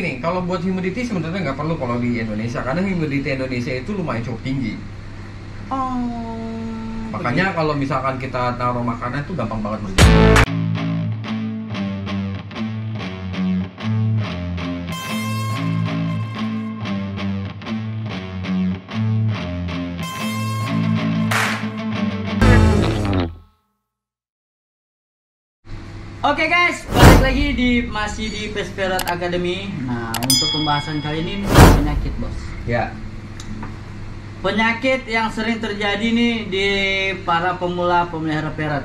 gini, kalau buat humidity sebenarnya nggak perlu kalau di Indonesia, karena humidity Indonesia itu lumayan cukup tinggi. Makanya kalau misalkan kita taruh makanan itu gampang banget berjamur. Oke guys, balik lagi masih di Pesperat Academy. Nah, untuk pembahasan kali ini penyakit, bos. Ya. Penyakit yang sering terjadi nih di para pemula pemelihara parrot.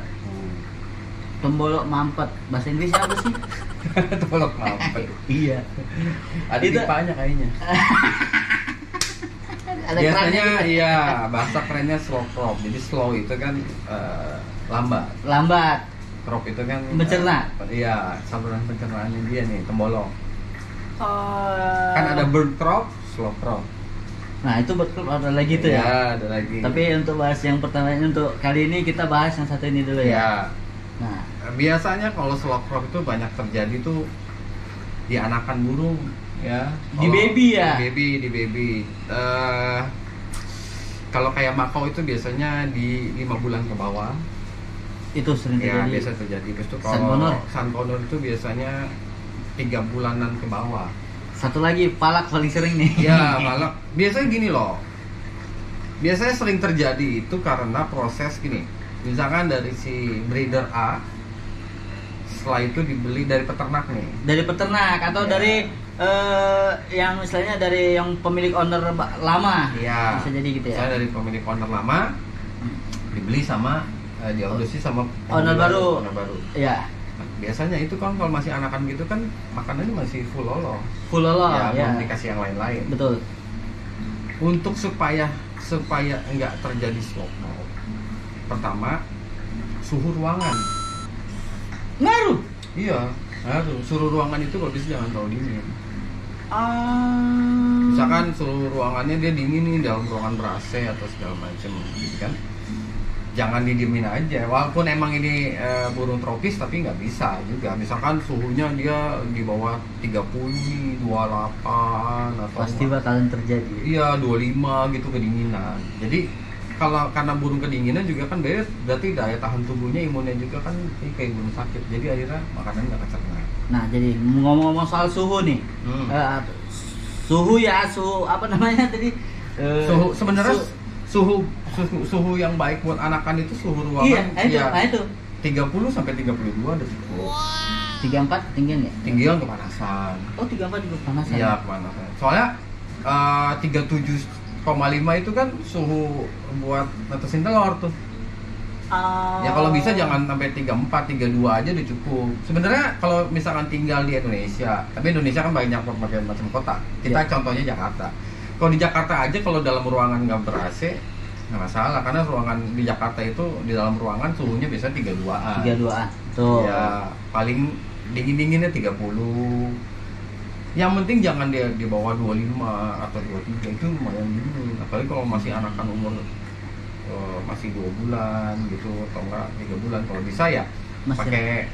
Tembolok mampet. Bahasa Inggrisnya apa sih? Tembolok mampet. Iya. Ada Itu- tipanya kayaknya. Ada Biasanya kerannya gitu. iya, bahasa kerennya slow crop. Jadi slow itu kan lambat. Lambat. Crop itu kan Mencerna. Iya, saluran pencernaannya dia nih, tembolok. Kan ada bird crop, slow crop. Nah, itu betul ada lagi tuh ya. Iya, ada lagi. Tapi untuk bahas yang pertama ini, untuk kali ini kita bahas yang satu ini dulu ya. ya, Nah, biasanya kalau slow crop itu banyak terjadi tuh di anakan burung, ya. Di baby ya? Di baby. Kalau kayak makau itu biasanya di 5 bulan ke bawah. itu sering Ya, terjadi. biasa terjadi. Terus tuh Sunconor? kalau sunconor itu biasanya 3 bulanan ke bawah. Satu lagi, palak paling sering nih. Ya, malah biasanya gini loh. Biasanya sering terjadi itu karena proses gini. Misalkan dari si breeder A, setelah itu dibeli dari peternak nih. Dari peternak atau Ya. dari yang misalnya dari yang pemilik owner lama. Iya. Bisa jadi gitu ya. Saya dari pemilik owner lama dibeli sama diadopsi sama Owner baru. owner baru. Iya. Nah, biasanya itu kan kalau masih anakan gitu kan makanannya masih full lolo. Full lolo Ya, ya. belum dikasih yang lain-lain. Betul. Untuk supaya enggak terjadi slow crop, pertama suhu ruangan. Ngaruh. Iya, harus suhu ruangan itu kalau bisa jangan terlalu dingin. Ah. Misalkan suhu ruangannya dia dingin nih, dalam ruangan ber-AC atau segala macam gitu kan. Jangan didiemin aja, walaupun emang ini burung tropis tapi nggak bisa juga. Misalkan suhunya dia di bawah 30 nih, 28 atau Pasti bakalan terjadi. iya 25 gitu kedinginan. Jadi karena burung kedinginan juga kan berarti daya tahan tubuhnya, imunnya juga kan kayak burung sakit. Jadi akhirnya makanan nggak kecerna. Nah, jadi ngomong-ngomong soal suhu nih. Suhu ya, suhu apa namanya tadi? Suhu sebenarnya suhu yang baik buat anakan itu suhu ruangan. Iya, itu. 30 sampai 32 udah cukup. 34 ketinggian ya? Tinggian kepanasan. Oh, 34 juga panasan. Iya, kepanasan. Soalnya 37,5 itu kan suhu buat netesin telur tuh. Ya kalau bisa jangan sampai 34, 32 aja udah cukup. Sebenarnya kalau misalkan tinggal di Indonesia, tapi Indonesia kan banyak berbagai macam kota. Kita contohnya Jakarta. Kalau di Jakarta aja kalau dalam ruangan nggak ber-AC nggak masalah, karena ruangan di Jakarta itu di dalam ruangan suhunya biasanya 32-an. 32-an. Tuh. Ya, paling dingin-dinginnya 30. Yang penting jangan dia di bawah 25 atau 23, itu lumayan dingin. Apalagi kalau masih anakan umur masih 2 bulan gitu atau enggak 3 bulan, kalau bisa ya Masih pakai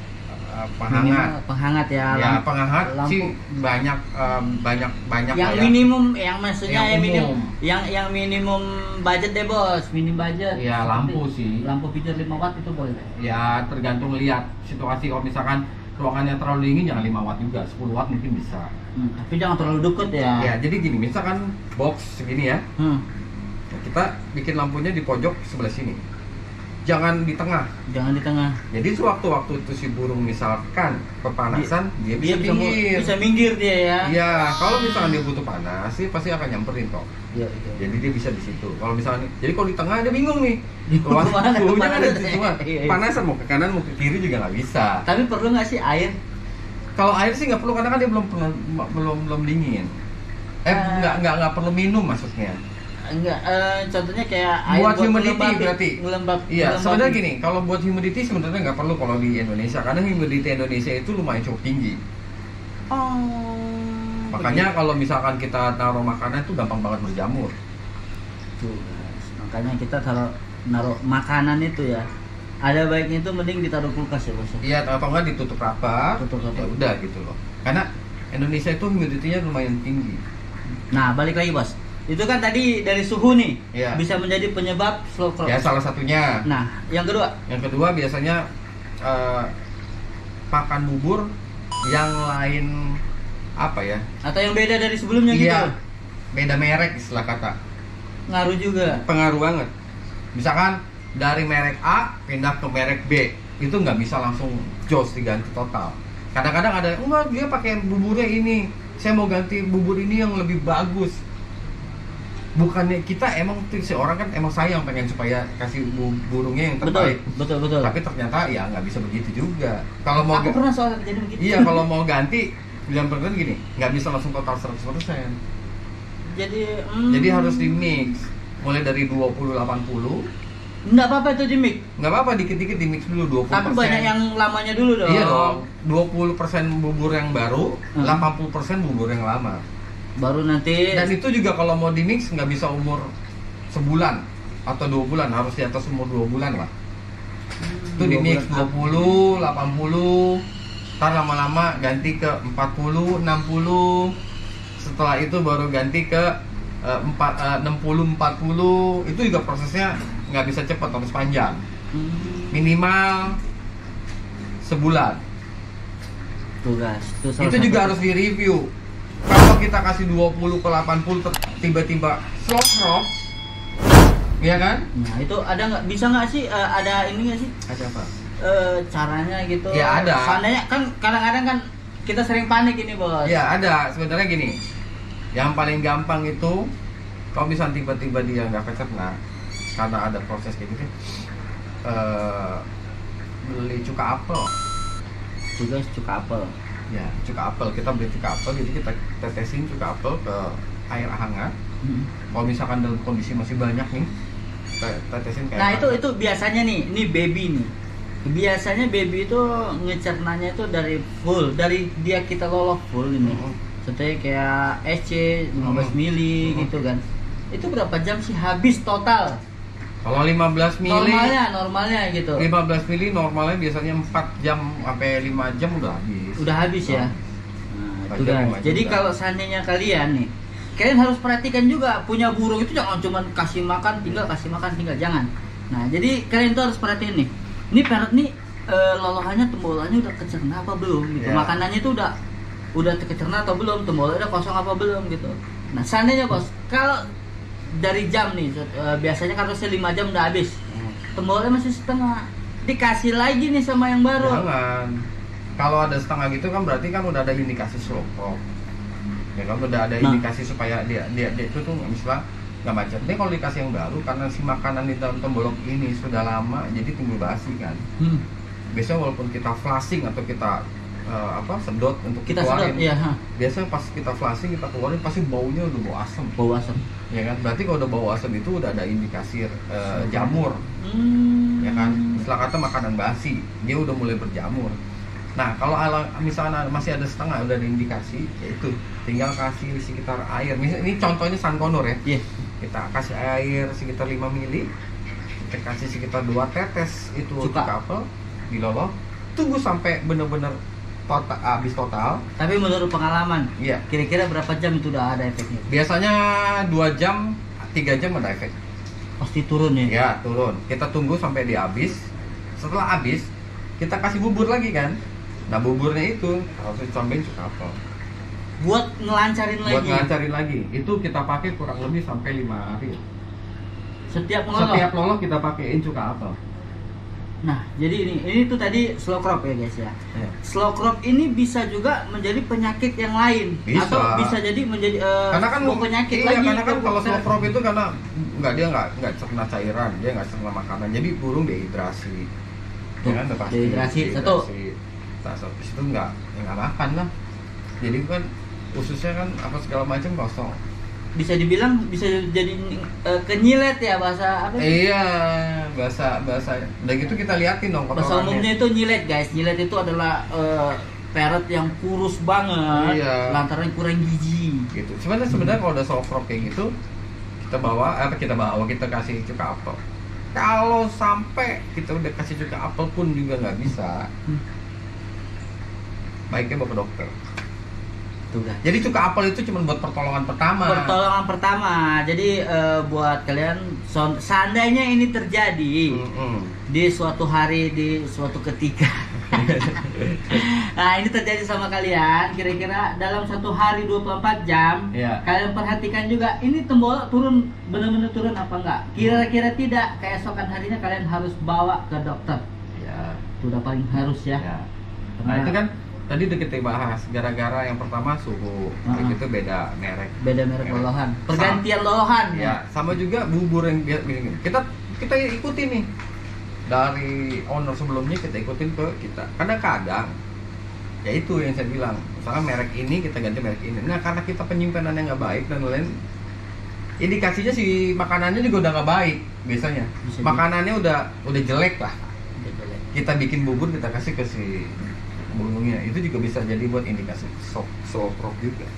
penghangat. Minimal penghangat ya. Ya, lampu- penghangat lampu. sih banyak Yang lah ya. minimum, yang maksudnya Yang minimum, umum. yang minimum budget deh bos, minim budget. Ya, lampu sih. Lampu feature 5 watt itu boleh. Ya tergantung lihat situasi. Kalau misalkan ruangannya terlalu dingin jangan 5 watt juga, 10 watt mungkin bisa. Tapi jangan terlalu deket ya. Ya, jadi gini, misalkan box segini ya. Nah, kita bikin lampunya di pojok sebelah sini. Jangan di tengah. Jangan di tengah. Jadi sewaktu-waktu itu si burung misalkan kepanasan, dia bisa Dia minggir. bisa minggir dia ya. Iya, kalau misalkan dia butuh panas sih pasti akan nyamperin kok. Iya. Jadi dia bisa di situ. Kalau misalnya, jadi kalau di tengah dia bingung nih. Kemana, Suhunya kemana? ada di situ. Iya. Panasan mau ke kanan mau ke kiri juga nggak bisa. Tapi perlu nggak sih air? Kalau air sih nggak perlu, karena kan dia belum dingin. Nggak perlu minum maksudnya. Enggak, contohnya kayak air Buat humidity ngelembabin- berarti. Iya, ngelembabin. sebenarnya gini, kalau buat humidity sebenarnya nggak perlu kalau di Indonesia, karena humidity Indonesia itu lumayan cukup tinggi. Makanya kalau misalkan kita taruh makanan itu gampang banget berjamur. Tuh, guys. Makanya kita naruh makanan itu ya. Ada baiknya itu mending ditaruh kulkas ya bos. Iya, atau enggak ditutup rapat. Tutup rapat. Ya udah gitu loh. Karena Indonesia itu humidity-nya lumayan tinggi. Nah, balik lagi bos. Itu kan tadi dari suhu nih, Iya. bisa menjadi penyebab slow crop. Ya salah satunya. Nah, yang kedua, Biasanya pakan bubur yang lain apa ya? atau yang beda dari sebelumnya gitu. Iya, beda merek istilah kata. Ngaruh juga. Pengaruh banget. Misalkan dari merek A pindah ke merek B, itu nggak bisa langsung jos diganti total. Kadang-kadang ada, enggak dia pakai buburnya ini, saya mau ganti bubur ini yang lebih bagus. Bukannya kita emang si orang kan emang sayang pengen supaya kasih burungnya yang terbaik. Betul. Tapi ternyata ya nggak bisa begitu juga. Kalau mau Aku pernah soal kejadian begitu. Iya, kalau mau ganti yang penting gini, nggak bisa langsung total 100%. Jadi harus di mix mulai dari 20-80. Nggak apa-apa itu di mix. Nggak apa-apa, dikit-dikit di mix dulu 20%. Tapi banyak yang lamanya dulu dong. Iya dong. 20% bubur yang baru, 80% bubur yang lama. Baru nanti. Dan itu juga kalau mau di mix nggak bisa umur sebulan atau 2 bulan, harus di atas umur 2 bulan lah. Itu di mix 20, 80, ntar lama-lama ganti ke 40, 60. Setelah itu baru ganti ke 60, 40. Itu juga prosesnya nggak bisa cepat, harus panjang. Minimal sebulan. Tugas. Itu juga harus di-review. Kalau kita kasih 20 ke 80 tiba-tiba slow crop, ya kan? Nah itu ada nggak, bisa nggak sih ada ini nggak sih? Ada apa? Caranya gitu. Ya ada. Seandainya kan kadang-kadang kan kita sering panik ini bos. Ya ada. Sebenarnya gini, yang paling gampang itu kalau misalnya tiba-tiba dia nggak kecerna karena ada proses kayak gitu, beli cuka apel. Cuka apel. Ya, cuka apel, kita beli cuka apel, jadi kita tetesin cuka apel ke air hangat. Kalau misalkan dalam kondisi masih banyak nih, tetesin kayak. Nah itu biasanya nih, ini baby nih. Biasanya baby itu ngecernanya itu dari full, dari dia kita loloh full ini. Contohnya kayak SC 15 mili gitu kan. Itu berapa jam sih habis total? Kalau 15 mili normalnya gitu. 15 mili normalnya biasanya 4 jam sampai 5 jam udah habis. Udah habis ya. Nah, itu guys. Jadi kalau seandainya kalian nih, kalian harus perhatikan juga punya burung itu jangan cuma kasih makan tinggal jangan. Nah, jadi kalian tuh harus perhatiin nih. Ini parrot nih lolohannya, tembolannya udah kecerna apa belum gitu. Yeah. Makanannya itu udah kecerna atau belum, tembolanya udah kosong apa belum gitu. Nah, seandainya bos, kalau dari jam nih biasanya harusnya 5 jam udah habis. Tembolanya masih setengah. Dikasih lagi nih sama yang baru. Jangan. Kalau ada setengah gitu kan berarti kan udah ada indikasi slow crop. Ya kan udah ada indikasi supaya dia itu tuh misalnya nggak macet. Ini kalau dikasih yang baru karena si makanan di dalam tembolok ini sudah lama jadi timbul basi kan. Biasanya walaupun kita flushing atau kita sedot untuk kita keluarin, sedot, iya. Biasanya pas kita flushing kita keluarin pasti baunya udah bau asam. Bau asam. Ya kan, berarti kalau udah bau asam itu udah ada indikasi jamur. Ya kan, istilah kata makanan basi, dia udah mulai berjamur. Nah, kalau misalnya masih ada setengah udah ada indikasi, yaitu tinggal kasih sekitar air. Misalnya ini contohnya Sunconur ya. Yeah. Kita kasih air sekitar 5 mili, kita kasih sekitar 2 tetes itu cuka apel, diloloh, tunggu sampai bener-bener habis total. Tapi menurut pengalaman, iya. Kira-kira berapa jam itu udah ada efeknya? Biasanya 2 jam, 3 jam ada efek. Pasti turun ya? Ya, turun. Kita tunggu sampai dia habis. Setelah habis, kita kasih bubur lagi kan. Nah, buburnya itu harus ditambahin cuka apel. Buat ngelancarin lagi. Itu kita pakai kurang lebih sampai 5 hari. Setiap loloh kita pakein cuka apel. Nah, jadi ini tuh tadi slow crop ya guys ya. Slow crop ini bisa juga menjadi penyakit yang lain. Bisa. Atau bisa jadi menjadi karena kan penyakit lagi. Karena kan kalau slow crop itu karena dia nggak cerna cairan, dia nggak cerna makanan. Jadi burung dehidrasi. Ya kan udah pasti. Dehidrasi. Satu. Habis itu nggak makan lah. Jadi kan ususnya kan apa segala macam kosong. Bisa dibilang bisa jadi kenyilet ya bahasa apa? Iya, bahasa. Udah gitu kita liatin dong kotorannya. Bahasa umumnya itu nyilet guys. Nyilet itu adalah parrot yang kurus banget, lantaran kurang gizi. Gitu. Sebenarnya kalau udah soft crop kayak gitu, kita kasih cuka apel. Kalau sampai kita udah kasih cuka apel pun juga nggak bisa, baiknya bawa ke dokter. Jadi cuka apel itu cuma buat pertolongan pertama. Pertolongan pertama. Jadi buat kalian seandainya ini terjadi di suatu hari, di suatu ketika. Nah, ini terjadi sama kalian kira-kira dalam satu hari 24 jam. Kalian perhatikan juga ini tembolak turun, benar-benar turun apa enggak. Kira-kira tidak, keesokan harinya kalian harus bawa ke dokter. Itu udah paling harus ya. Nah, itu kan tadi udah kita bahas, gara-gara yang pertama suhu, itu beda merek. Beda merek lolohan. Pergantian lolohan. Ya, sama juga bubur yang gini. Kita ikutin nih. Dari owner sebelumnya kita ikutin ke kita. Kadang-kadang ya itu yang saya bilang, misalnya merek ini kita ganti merek ini. Nah, karena kita penyimpanan yang nggak baik dan lain, indikasinya si makanannya juga udah nggak baik biasanya. Makanannya udah jelek lah. Kita bikin bubur, kita kasih ke si burungnya, itu juga bisa jadi buat indikasi stroke juga.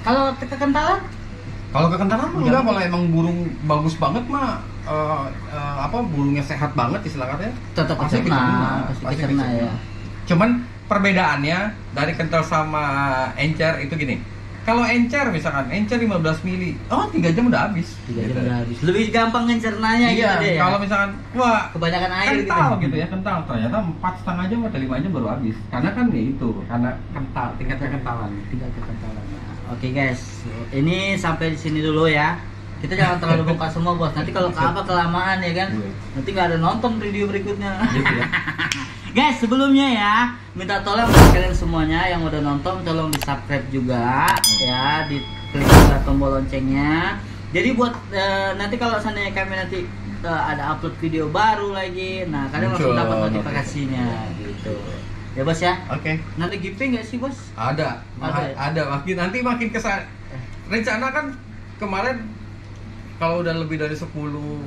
Kalau kekentalan? Kalau kekentalan enggak, kalau emang burung bagus banget mah burungnya sehat banget istilahnya, tetap pasti kecerna ya. Cuman perbedaannya dari kental sama encer itu gini. Kalau encer misalkan, encer 15 mili, 3 jam udah habis. 3 jam udah habis. Lebih gampang ngecernanya gitu deh ya. Kalau misalkan, wah kebanyakan air kental gitu ya, kental. Ternyata 4,5 jam atau 5 jam baru habis. Karena kan ya itu, karena kental, tingkat kekentalan. Oke guys, ini sampai di sini dulu ya. Kita jangan terlalu buka semua bos. Nanti kalau kelamaan ya kan, nanti nggak ada nonton video berikutnya. Gitu ya. Guys, sebelumnya ya, minta tolong buat kalian semuanya yang udah nonton, tolong di subscribe juga ya, di klik juga tombol loncengnya. Jadi buat nanti kalau seandainya kami nanti ada upload video baru lagi, nah kalian langsung dapat notifikasinya gitu. Ya bos ya. Oke. Nanti giveaway nggak sih bos? Ada. Makin kesan. Rencana kan kemarin kalau udah lebih dari 10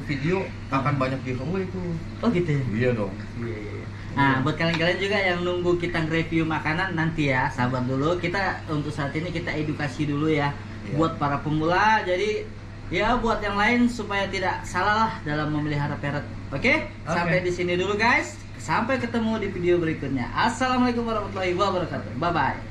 video akan banyak giveaway itu. Oh gitu ya? Iya dong. Iya. Nah, buat kalian-kalian juga yang nunggu kita review makanan nanti ya, sabar dulu. Kita untuk saat ini kita edukasi dulu ya, buat para pemula. Jadi ya buat yang lain supaya tidak salah lah dalam memelihara parrot. Oke? Sampai di sini dulu guys. Sampai ketemu di video berikutnya. Assalamualaikum warahmatullahi wabarakatuh. Bye bye.